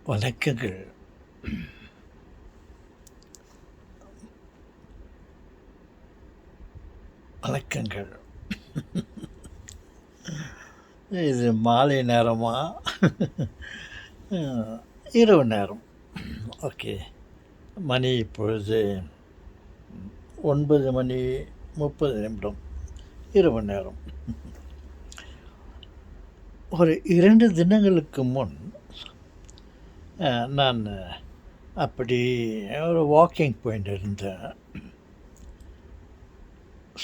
வணக்கங்கள். வணக்கங்கள். இது மாலை நேரமா? இரவு நேரம். ஓகே. மணி இப்பொழுது 9:30 இரவு நேரம். ஒரு 2 தினங்களுக்கு முன் நான் அப்படி ஒரு வாக்கிங் போயிட்டு இருந்தேன்.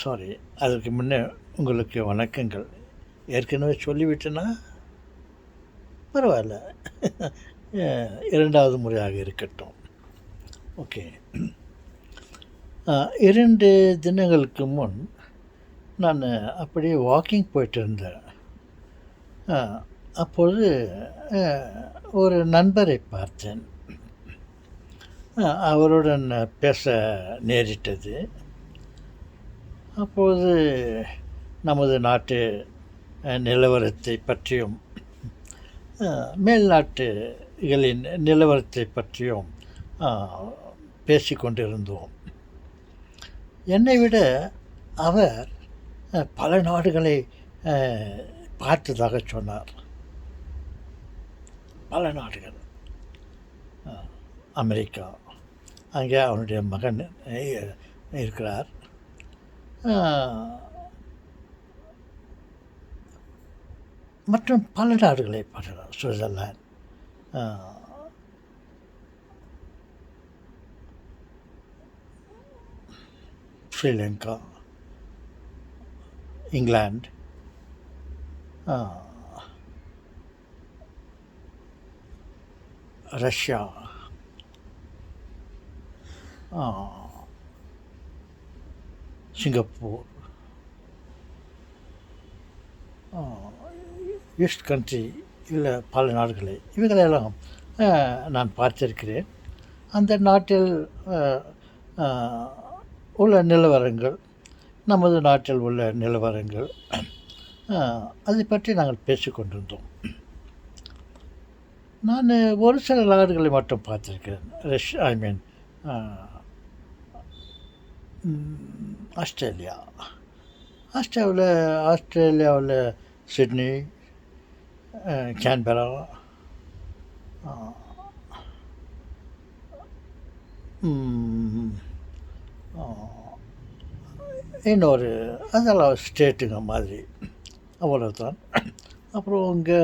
சாரி, அதற்கு முன்னே உங்களுக்கு வணக்கங்கள். ஏற்கனவே சொல்லிவிட்டேன்னா பரவாயில்ல, 2வது முறையாக இருக்கட்டும். ஓகே. 2 தினங்களுக்கு முன் நான் அப்படியே வாக்கிங் போயிட்டு இருந்தேன். அப்பொழுது ஒரு நண்பரை பார்த்தேன். அவருடன் பேச நேரிட்டது. அப்போது நமது நாட்டு நிலவரத்தை பற்றியும் மேல்நாட்டுகளின் நிலவரத்தை பற்றியும் பேசிக்கொண்டிருந்தோம். என்னை விட அவர் பல நாடுகளை பார்த்ததாக சொன்னார். பல நாடுகள். அமெரிக்கா, அங்கே அவனுடைய மகன் இருக்கிறார். மற்றும் பல நாடுகளை பார்க்கிறார். Switzerland, Sri Lanka, England, Russia, Singapore, east country, இல்லை பல நாடுகளை, இவைகளெல்லாம் நான் பார்த்திருக்கிறேன். அந்த நாட்டில் உள்ள நிலவரங்கள், நமது நாட்டில் உள்ள நிலவரங்கள், அதை பற்றி நாங்கள் பேசிக்கொண்டிருந்தோம். நான் ஒரு சில நாடுகளை மட்டும் பார்த்துருக்கிறேன். ஆஸ்திரேலியாவில் சிட்னி, கேன்பரா, இன்னொரு அதெல்லாம் ஸ்டேட்டுங்க மாதிரி, அவ்வளோதான். அப்புறம் இங்கே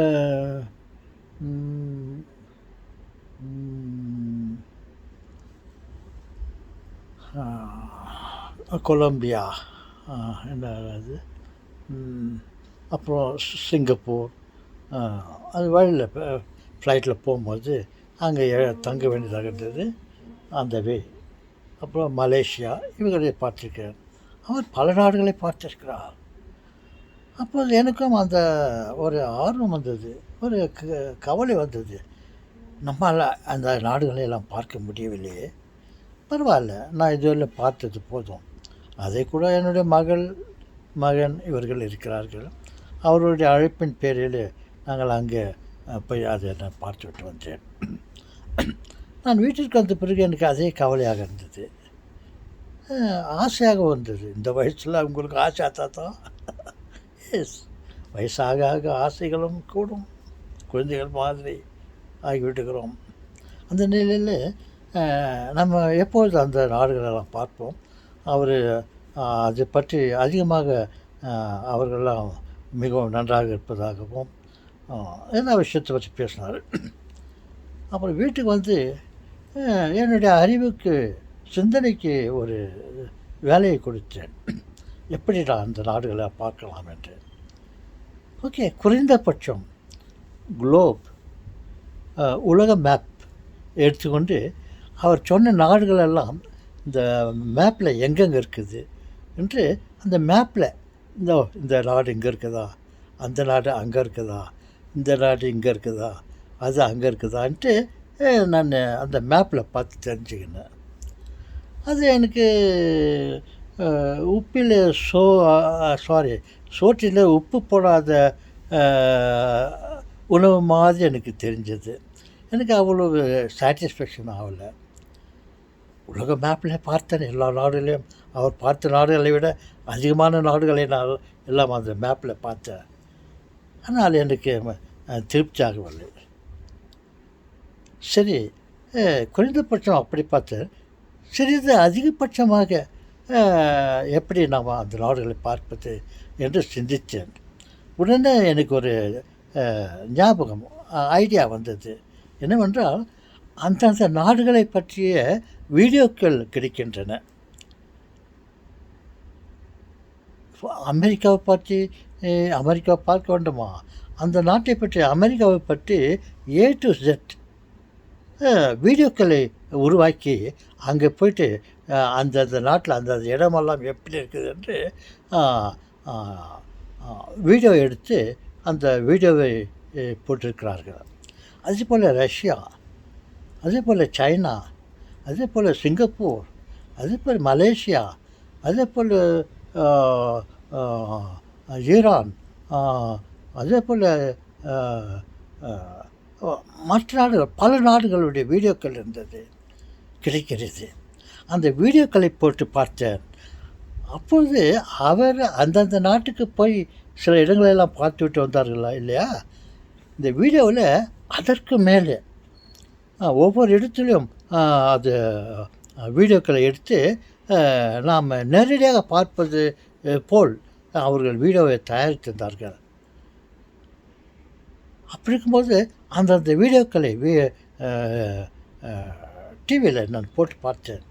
கொலம்பியா, என்ன அது, அப்புறம் சிங்கப்பூர். அது வழியில் ஃப்ளைட்டில் போகும்போது அங்கே தங்க வேண்டியதாக இருந்தது, அந்த வே. அப்புறம் மலேசியா, இவங்களை பார்த்துருக்கிறேன். அவர் பல நாடுகளை பார்த்துருக்கிறார். அப்போது எனக்கும் அந்த ஒரு ஆர்வம் வந்தது, ஒரு கவலை வந்தது. நம்மளால் அந்த நாடுகளையெல்லாம் பார்க்க முடியவில்லையே. பரவாயில்ல, நான் இதுவரை பார்த்தது போதும். அதை கூட என்னுடைய மகன் இவர்கள் இருக்கிறார்கள். அவருடைய அழைப்பின் பேரில் நாங்கள் அங்கே போய் அதை நான் பார்த்து விட்டு வந்தேன். நான் வீட்டிற்கு வந்த பிறகு எனக்கு அதே கவலையாக இருந்தது, ஆசையாக வந்தது. இந்த வயசில் அவங்களுக்கு ஆசை தான். எஸ், வயசாக ஆக ஆசைகளும் கூடும். குழந்தைகள் மாதிரி ஆகிவிட்டுக்கிறோம். அந்த நிலையில் நம்ம எப்பொழுது அந்த நாடுகளெல்லாம் பார்ப்போம். அவர் அதை பற்றி அதிகமாக அவர்களெல்லாம் மிகவும் நன்றாக இருப்பதாகவும் எல்லா விஷயத்தை பற்றி பேசினார். அப்புறம் வீட்டுக்கு வந்து என்னுடைய அறிவுக்கு, சிந்தனைக்கு ஒரு வேலையை கொடுத்தேன். எப்படி நான் அந்த நாடுகளை பார்க்கலாம் என்று. ஓகே, குறைந்தபட்சம் குளோப், உலக மேப் எடுத்துக்கொண்டு அவர் சொன்ன நாடுகளெல்லாம் இந்த மேப்பில் எங்கெங்கே இருக்குது என்று, அந்த மேப்பில் இந்த நாடு இங்கே இருக்குதா, அந்த நாடு அங்கே இருக்குதா, இந்த நாடு இங்கே இருக்குதா, அது அங்கே இருக்குதான்ட்டு நான் அந்த மேப்பில் பார்த்து தெரிஞ்சுக்கினேன். அது எனக்கு உப்பில் சோற்றில் உப்பு போடாத உணவு மாதிரி எனக்கு தெரிஞ்சது. எனக்கு அவ்வளவு சாட்டிஸ்ஃபேக்ஷன் ஆகலை. உலக மேப்பில் பார்த்தேன், எல்லா நாடுகளையும். அவர் பார்த்த நாடுகளை விட அதிகமான நாடுகளை நான் எல்லாம் அந்த மேப்பில் பார்த்தேன். ஆனால் எனக்கு திருப்தி ஆகவில்லை. சரி, குறைந்தபட்சம் அப்படி பார்த்தேன். சிறிது அதிகபட்சமாக எப்படி நாம் அந்த நாடுகளை பார்ப்பது என்று சிந்தித்தேன். உடனே எனக்கு ஒரு ஞாபகம், ஐடியா வந்தது. என்னவென்றால், அந்தந்த நாடுகளை பற்றிய வீடியோக்கள் கிடைக்கின்றன. அமெரிக்காவை பார்க்க வேண்டுமா? அந்த நாட்டை பற்றி, அமெரிக்காவை பற்றி A to Z வீடியோக்களை உருவாக்கி அங்கே போய்ட்டு அந்தந்த நாட்டில் அந்தந்த இடமெல்லாம் எப்படி இருக்குது என்று வீடியோ எடுத்து அந்த வீடியோவை போட்டிருக்கிறார்கள். அதேபோல் ரஷ்யா, அதேபோல் சைனா, அதேபோல் சிங்கப்பூர், அதேபோல் மலேசியா, அதேபோல் ஈரான், அதேபோல் மற்ற நாடுகள், பல நாடுகளுடைய வீடியோக்கள் இருந்தது, கிடைக்கிறது. அந்த வீடியோக்களை போட்டு பார்த்தேன். அப்பொழுது அவர் அந்தந்த நாட்டுக்கு போய் சில இடங்களெல்லாம் பார்த்துவிட்டு வந்தார்களா இல்லையா? இந்த வீடியோவில் அதற்கு மேலே ஒவ்வொரு இடத்துலையும் அது வீடியோக்களை எடுத்து நாம் நேரடியாக பார்ப்பது போல் அவர்கள் வீடியோவை தயாரித்திருந்தார்கள். அப்படி இருக்கும்போது அந்தந்த வீடியோக்களை டிவியில் நான் போட்டு பார்த்தேன்.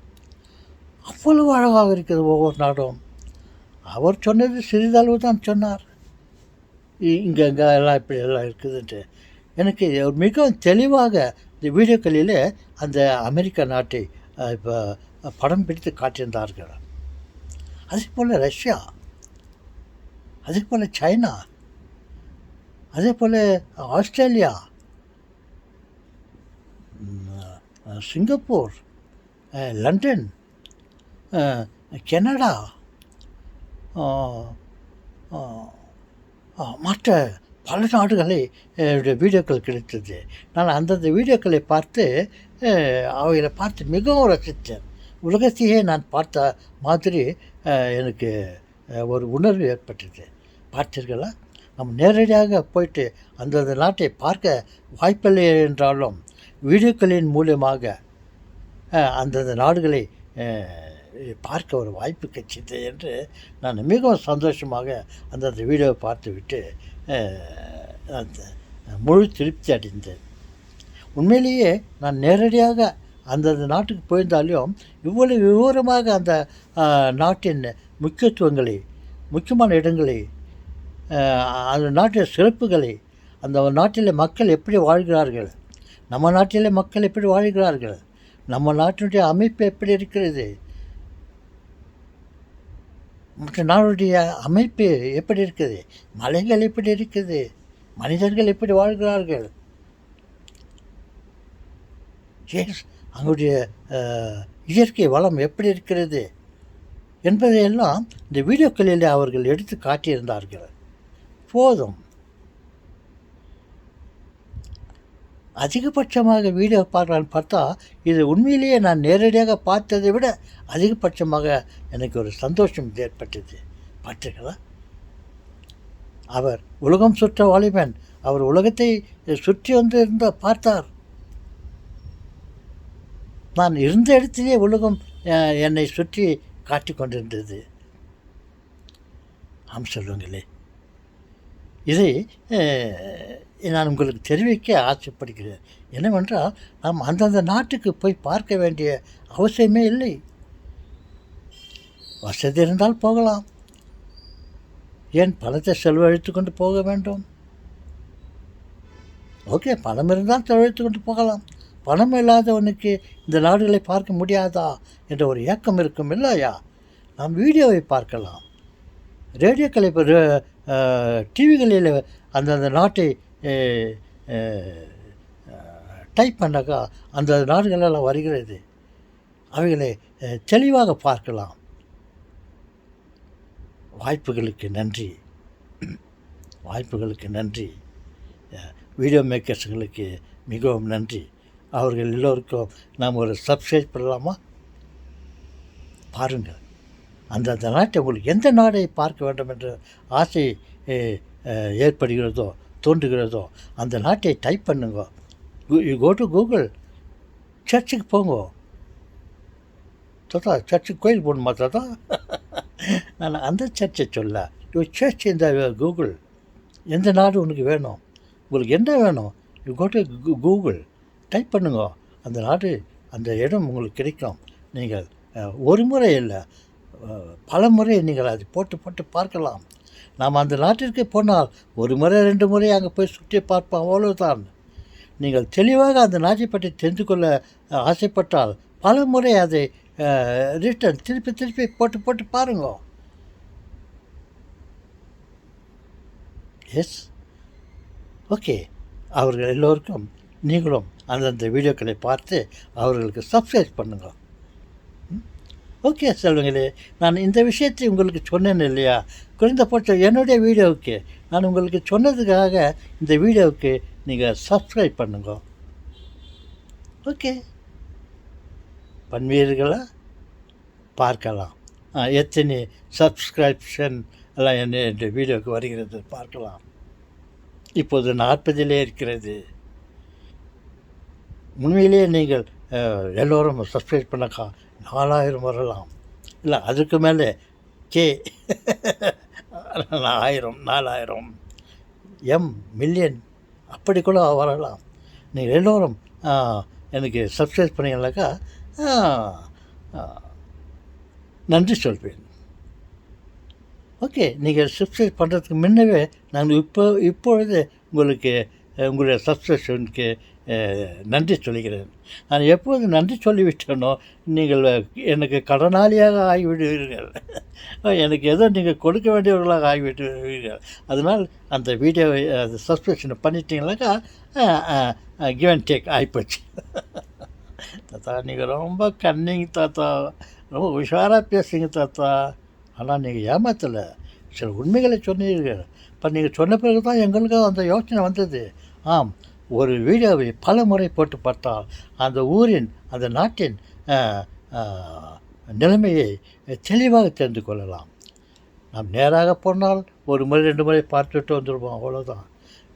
அவ்வளவு அழகாக இருக்கிறது ஒவ்வொரு நாடும். அவர் சொன்னது சிறிதளவு தான் சொன்னார். இங்கே எல்லாம் இப்படி எல்லாம் இருக்குதுன்ட்டு. எனக்கு மிகவும் தெளிவாக இந்த வீடியோக்களில் அந்த அமெரிக்க நாட்டை இப்போ படம் பிடித்து காட்டியிருந்தார்கள். அதே போல் ரஷ்யா, அதே போல் சைனா, அதே போல் ஆஸ்திரேலியா, சிங்கப்பூர், லண்டன், கனடா, மற்ற பல நாடுகளை வீடியோக்கள் கிடைத்தது. நான் அந்தந்த வீடியோக்களை பார்த்து அவைகளை பார்த்து மிகவும் ரசித்தேன். உலகத்தையே நான் பார்த்த மாதிரி எனக்கு ஒரு உணர்வு ஏற்பட்டது. பார்த்தீர்களா? நம்ம நேரடியாக போயிட்டு அந்தந்த நாட்டை பார்க்க வாய்ப்பில்லை என்றாலும் வீடியோக்களின் மூலமாக அந்தந்த நாடுகளை பார்க்க ஒரு வாய்ப்பு கிடைச்சது என்று நான் மிகவும் சந்தோஷமாக அந்தந்த வீடியோவை பார்த்துவிட்டு அந்த முழு திருப்தி அடைந்தேன். உண்மையிலேயே நான் நேரடியாக அந்தந்த நாட்டுக்கு போயிருந்தாலும் இவ்வளவு விவரமாக அந்த நாட்டின் முக்கியத்துவங்களை, முக்கியமான இடங்களை, அந்த நாட்டின் சிறப்புகளை, அந்த நாட்டில் மக்கள் எப்படி வாழ்கிறார்கள், நம்ம நாட்டிலே மக்கள் எப்படி வாழ்கிறார்கள், நம்ம நாட்டினுடைய அமைப்பு எப்படி இருக்கிறது, மற்ற நாடுடைய அமைப்பு எப்படி இருக்குது, மலைகள் எப்படி இருக்குது, மனிதர்கள் எப்படி வாழ்கிறார்கள், அங்குடைய இயற்கை வளம் எப்படி இருக்கிறது என்பதையெல்லாம் இந்த வீடியோக்களில் அவர்கள் எடுத்து காட்டியிருந்தார்கள். போதும். அதிகபட்சமாக வீடியோ பார்க்கலான்னு பார்த்தா இது உண்மையிலேயே நான் நேரடியாக பார்த்ததை விட அதிகபட்சமாக எனக்கு ஒரு சந்தோஷம் ஏற்பட்டது. பார்த்தீர்களா? அவர் உலகம் சுற்ற வாலிபன். அவர் உலகத்தை சுற்றி வந்து பார்த்தார். நான் இருந்த இடத்திலே உலகம் என்னை சுற்றி காட்டி கொண்டிருந்தது. சொல்லுங்களே, இதை நான் உங்களுக்கு தெரிவிக்க ஆசைப்படுகிறேன். என்னவென்றால், நாம் அந்தந்த நாட்டுக்கு போய் பார்க்க வேண்டிய அவசியமே இல்லை. வசதி இருந்தால் போகலாம். ஏன் பணத்தை செலவழித்து கொண்டு போக வேண்டும்? ஓகே, பணம் இருந்தால் செலவழித்து கொண்டு போகலாம். பணம் இல்லாதவனுக்கு இந்த நாடுகளை பார்க்க முடியாதா என்ற ஒரு ஏக்கம் இருக்கும் இல்லையா? நாம் வீடியோவை பார்க்கலாம். ரேடியோக்களை, டிவிகளில் அந்தந்த நாட்டை டைப் பண்ணாக்கா அந்த நாடுகளெல்லாம் வருகிறது. அவைகளை தெளிவாக பார்க்கலாம். வாய்ப்புகளுக்கு நன்றி. வாய்ப்புகளுக்கு நன்றி. வீடியோ மேக்கர்ஸுங்களுக்கு மிகவும் நன்றி. அவர்கள் எல்லோருக்கும் நாம் ஒரு சப்ஸ்கிரைப் பண்ணலாமா? பாருங்கள். அந்தந்த நாட்டை உங்களுக்கு எந்த நாடை பார்க்க வேண்டும் என்ற ஆசை ஏற்படுகிறதோ தோன்றுகிறதோ அந்த நாட்டை டைப் பண்ணுங்க. You go to Google. சர்ச்சுக்கு போங்க. தாத்தா சர்ச்சுக்கு கோயில் போகணுமா தாத்தா? நான் அந்த சர்ச்சை சொல்ல. யூ சர்ச் இந்த கூகுள். எந்த நாடு உனக்கு வேணும், உங்களுக்கு என்ன வேணும், you go to Google. Type பண்ணுங்க. அந்த நாடு அந்த இடம் உங்களுக்கு கிடைக்கும். நீங்கள் ஒரு முறை இல்லை, பல முறை நீங்கள் அதை போட்டு போட்டு பார்க்கலாம். நாம் அந்த நாட்டிற்கு போனால் ஒரு முறை 2 முறை அங்கே போய் சுற்றி பார்ப்போம், அவ்வளவுதான். நீங்கள் தெளிவாக அந்த நாட்டை பற்றி தெரிந்து கொள்ள ஆசைப்பட்டால் பல முறை அதை ரிட்டர்ன் திருப்பி போட்டு போட்டு பாருங்க. Yes, okay. அவர்கள் எல்லோருக்கும் நீங்களும் அந்தந்த வீடியோக்களை பார்த்து அவர்களுக்கு சப்ஸ்கிரைப் பண்ணுங்க. ஓகே செல்வங்களே, நான் இந்த விஷயத்தை உங்களுக்கு சொன்னேன் இல்லையா? குறைந்தபட்சம் என்னுடைய வீடியோவுக்கு நான் உங்களுக்கு சொன்னதுக்காக இந்த வீடியோவுக்கு நீங்கள் சப்ஸ்கிரைப் பண்ணுங்க. ஓகே, பண்ணுவீர்களா? பார்க்கலாம். எத்தனை சப்ஸ்கிரிப்ஷன் எல்லாம் என்ற வீடியோவுக்கு வருகிறது பார்க்கலாம். இப்போது 40 இருக்கிறது. உண்மையிலேயே நீங்கள் எல்லோரும் சப்ஸ்கிரைப் பண்ணக்கா 4000 வரலாம், இல்லை அதுக்கு மேலே கே 1000 4000 மில்லியன் அப்படி கூட வரலாம். நீங்கள் எல்லோரும் எனக்கு சப்ஸ்கிரைப் பண்ணீங்கன்னாக்கா நன்றி சொல்வேன். ஓகே, நீங்கள் சப்ஸ்கிரைப் பண்ணுறதுக்கு முன்னவே நான் இப்பொழுது உங்களுடைய சப்ஸ்கிரிப்ஷனுக்கு நன்றி சொல்கிறேன். நான் எப்போது நன்றி சொல்லிவிட்டேனோ நீங்கள் எனக்கு கடனாளியாக ஆகிவிடுவீர்கள். எனக்கு ஏதோ நீங்கள் கொடுக்க வேண்டியவர்களாக ஆகிவிடுவீர்கள். அதனால் அந்த வீடியோவை அது சப்ஸ்கிரிப்ஷனை பண்ணிட்டீங்கன்னாக்கா கிவ் அண்ட் டேக் ஆகிப்போச்சு. தாத்தா நீங்கள் ரொம்ப கன்னிங் தாத்தா, ரொம்ப உஷாராக பேசுங்க தாத்தா. ஆனால் நீங்கள் ஏமாத்தலை, சில உண்மைகளை சொன்னீர்கள். இப்போ நீங்கள் சொன்ன பிறகு தான் எங்களுக்கு அந்த யோசனை வந்தது. ஆம், ஒரு வீடியோவை பல முறை போட்டு பார்த்தால் அந்த ஊரின் அந்த நாட்டின் நிலைமையை தெளிவாக தெரிந்து கொள்ளலாம். நாம் நேராக போனால் ஒரு முறை 2 முறை பார்த்துட்டு வந்துடுவோம், அவ்வளோதான்.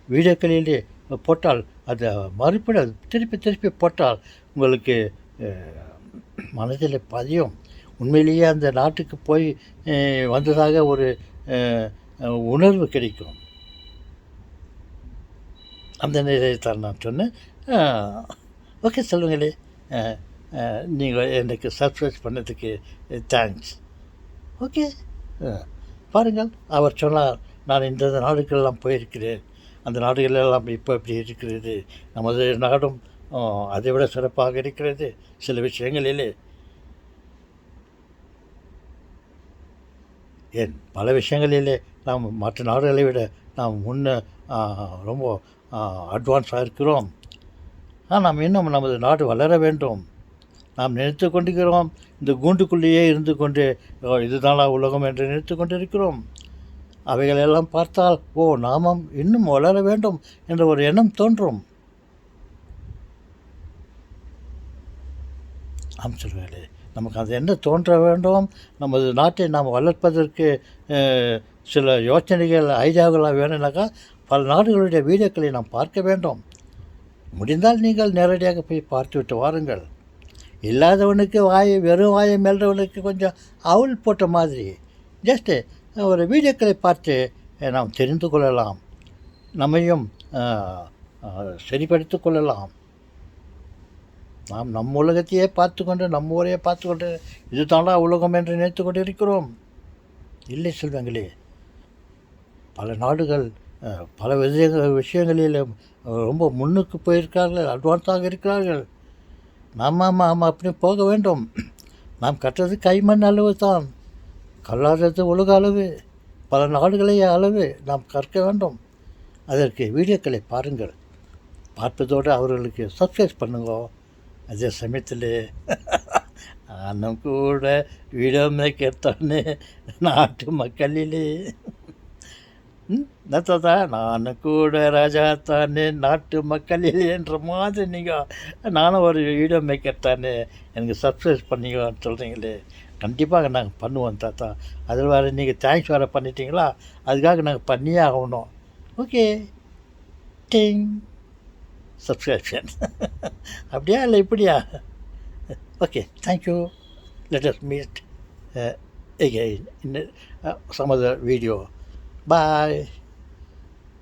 வீடியோக்களிலே போட்டால் அதை மறுபடியும் திருப்பி போட்டால் உங்களுக்கு மனதில் பதியும். உண்மையிலேயே அந்த நாட்டுக்கு போய் வந்ததாக ஒரு உணர்வு கிடைக்கும். அந்த நிலையத்தான் நான் சொன்னேன். ஓகே சொல்லுங்களே, நீங்கள் எனக்கு சப்ஸ்கிரைப் பண்ணதுக்கு தேங்க்ஸ். ஓகே, பாருங்கள். அவர் சொன்னார், நான் இந்த நாடுகளெல்லாம் போயிருக்கிறேன், அந்த நாடுகளெல்லாம் இப்போ இப்படி இருக்கிறது, நமது நாடும் அதை விட சிறப்பாக இருக்கிறது சில விஷயங்களிலே. ஏன் பல விஷயங்களிலே நாம் மற்ற நாடுகளை விட நாம் ரொம்ப அட்வான்ஸாக இருக்கிறோம். நாம் இன்னும் நமது நாடு வளர வேண்டும். நாம் நினைத்து கொண்டிருக்கிறோம், இந்த கூண்டுக்குள்ளேயே இருந்து கொண்டு இதுதானா உலகம் என்று நினைத்து கொண்டிருக்கிறோம். அவைகளெல்லாம் பார்த்தால் நாமும் இன்னும் வளர வேண்டும் என்ற ஒரு எண்ணம் தோன்றும். ஆம் சொல்வேன், நமக்கு அது என்ன தோன்ற வேண்டும். நமது நாட்டை நாம் வளர்ப்பதற்கு சில யோசனைகள் ஐடியாக்களாக வேணும்னாக்கா பல நாடுகளுடைய வீடியோக்களை நாம் பார்க்க வேண்டும். முடிந்தால் நீங்கள் நேரடியாக போய் பார்த்துவிட்டு வாருங்கள். இல்லாதவனுக்கு வெறும் வாயை மேல்றவனுக்கு கொஞ்சம் அவுள் போட்ட மாதிரி ஜஸ்ட்டு ஒரு வீடியோக்களை பார்த்து நாம் தெரிந்து கொள்ளலாம், நம்மையும் சரிப்படுத்திக் கொள்ளலாம். நாம் நம் உலகத்தையே பார்த்து கொண்டு நம்ம ஊரையே பார்த்து கொண்டு இது தாண்டா உலகம் என்று நினைத்து கொண்டு இருக்கிறோம். இல்லை செல்வங்களே, பல நாடுகள் பல விஷயங்களில் ரொம்ப முன்னுக்கு போயிருக்கார்கள், அட்வான்ஸாக இருக்கிறார்கள். நாம் அப்படி போக வேண்டும். நாம் கற்றது கைமண் அளவு தான், கல்லாதது உலக அளவு, பல நாடுகளைய அளவு நாம் கற்க வேண்டும். அதற்கு வீடியோக்களை பாருங்கள், பார்ப்பதோடு அவர்களுக்கு சப்ஸ்கிரைப் பண்ணுங்க. அதே சமயத்தில் நானும் கூட வீடியோ மேக்கர் தானே நாட்டு மக்களிலே. என்ன தாத்தா நான் கூட ராஜா தானே நாட்டு மக்கள் இல்லைன்ற மாதிரி நீங்கள் நானும் ஒரு வீடியோ மேக்கர் தானே எனக்கு சப்ஸ்கிரைப் பண்ணிங்கன்னு சொல்கிறீங்களே. கண்டிப்பாக நாங்கள் பண்ணுவோம் தாத்தா. அதில் வேறு நீங்கள் தேங்க்ஸ் வேறு பண்ணிட்டீங்களா, அதுக்காக நாங்கள் பண்ணியே ஆகணும். ஓகே, டிங் சப்ஸ்கிரிப்ஷன். அப்படியா இல்லை இப்படியா? Okay, thank you. Let us meet again in some other video. Bye.